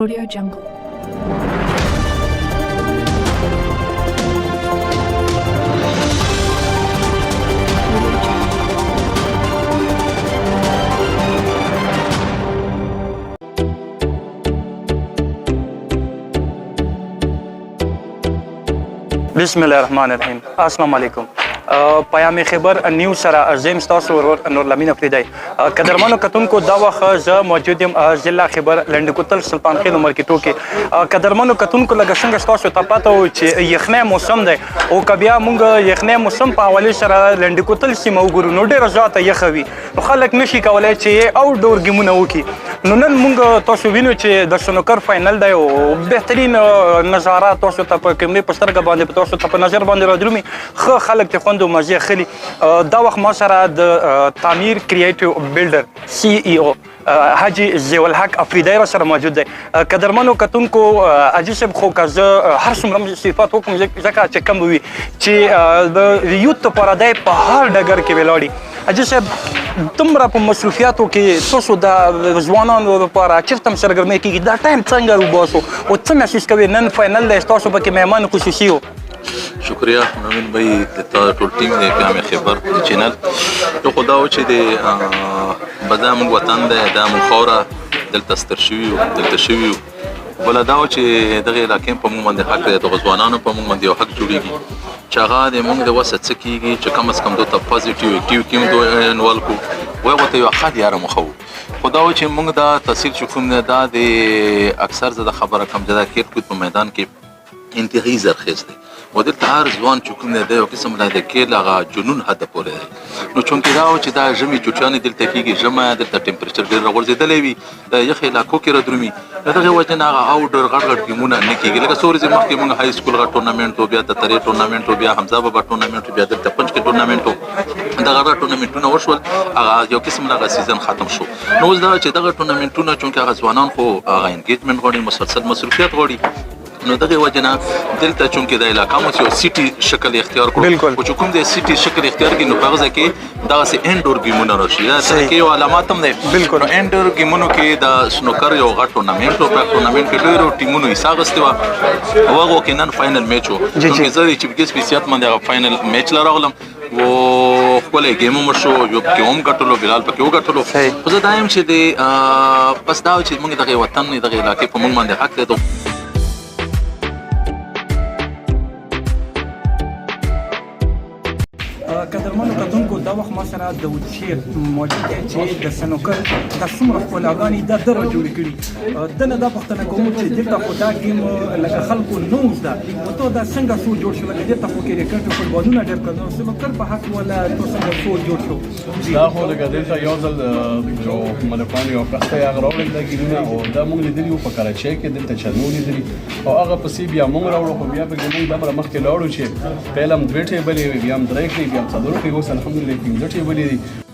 Audio Jungle. بسم الله الرحمن الرحیم. السلام علیکم. پیام خبر نیو سره زم تاسو ورور نور لمین افریدی قدرمنو کتونکو دا وخت ز موجود یم ضلع خبر لندکوتل سلطان خیل مارکیټو کې قدرمنو کتونکو لږ څنګه تاسو ته پته و چې یخنه موسم دی او کبیا مونږ یخنه موسم په حواله سره لندکوتل سیمه وګورو نو ډیر زیاته یخوي نو خلک نشي کولای چې آوټ ډور گیمونه وکړي نو نن مونږ تاسو وینو چې د سنوکر فائنل دی او بهترین نظاره تاسو ته په کیمرې په سترګه باندې تاسو ته په نظر باندې راځي خو خلک ته خوند مزه خلی دا وخت ما سره د تعمیر کریټیو بلډر سی ای او حاجی ضیاء الحق افریدی را سره موجود دی قدرمنو کتونکو حاجی صاحب خو که زه هر څومره صفات وکړم ځکه چې کم وي چې د یوت لپاره دی په هر ډګر کې ولاړي حاجی صاحب دومره په مصروفیاتو کې تاسو د ځوانانو لپاره چېرته هم سرګرمي کېږي دا ټایم څنګه وباسو او څه محسوس کوئ نن فاینل دی ستاسو پکې مهمان خصوصي و شکریہ نوین بھائی ټول ټیم دی پیام خبر چینل یو خدا و چې د بدا موږ وطن دی دا موږ خوره دلته ستر شوي بله دا و چې دغه علاقې په موږ باندې حق دی دغه ځوانانو په موږ باندې یو حق جوړېږي چې هغه د موږ د وسه څه کېږي چې کم از کم دوی ته پازیټیو اکټیو کې هم دوی انوالو کړو وایي ورته یو ښه دیاره مخوو خو دا و چې موږ دا تحصیل چې کوم دی دا د اکثر زه د خبره کوم چې دا کرکټ په میدان کې انتهایي زرخیز دی و دلته هر ځوان چې کوم دی یو قسم لا د کیل هغه جنون حد پورې دی نو چونکې دا و چې دا ژمي چوټیانې دلته کېږي ژمی دلته ټمپریچر ډېر راغورځېدلی وي د یخ علاقو کې رادرومي د دغې وجې نه هغه آوټډور غټ ګیمونه نه کېږي لکه څو ورځې مخکې موږ های سکول غټ ټورنامنټ و بیا د ترې ټورنامنټ و بیا حمزه بابا ټورنامنټ و بیا دلته پنج کې ټورنامنټ و دغه غټ ټورنامنټونه وشول هغه یو قسم هغه سیزن ختم شو نو اوس دا چې دغه ټورنامنټونه چونکې هغه ځوانان خو هغه انګیجمنټ غواړي مسلسل مصروفیت غواړي نو دغه وجه نه دلته چونکې د علاقه مو یو سیټي شکل اختیار کړو او چې کوم د سیټي شکل اختیار کړي نو هغه ځکه دا سه انډور گیمونه راشي دا کې یو علامات هم ده بالکل انډور گیمونو کې د سنوکر یو غټ ټورنامنټ او په ټورنامنټ کې ډېرو ټیمونو حصہ غوښتي و هغه کې نن فائنل میچ و چې زه چې بګس پیسیات باندې هغه فائنل میچ لراغلم و خپل گیم مو شو یو کوم غټلو بلال پکې وګټلو خو زه دایم چې د پس دا چې موږ دغه وطن دغه علاقې په موږ باندې حق دی قدرمنو کتونکو دا وخت ما سره د وچیر موجود دی چې د سنوکر د څومره ښکلاګانې دا دره جوړې کړي دنه دا پوښتنه کوم چې دلته خو دا ګیم لکه خلکو نه زده نو ته دا څنګه سوچ جوړ شو لکه دلته خو کرکټ فوټبالونه ډېر کړو سنوکر په حق ولا ته څنګه سوچ جوړ شو دا خو لکه دلته یو ځل جو ملکان یو کښته هغه راوړل دا ګیمونه او دا موږ لیدلي وو په کراچۍ کې دلته چرنو لیدلي او هغه پسې بیا موږ راوړو خو بیا پکې موږ دومره مخکې لاړو چې پهله هم دوې ټیبلې وې بیا هم درې کړې بیا هم څلور کړې اوس الحمدلله پنځه ټیبلې دي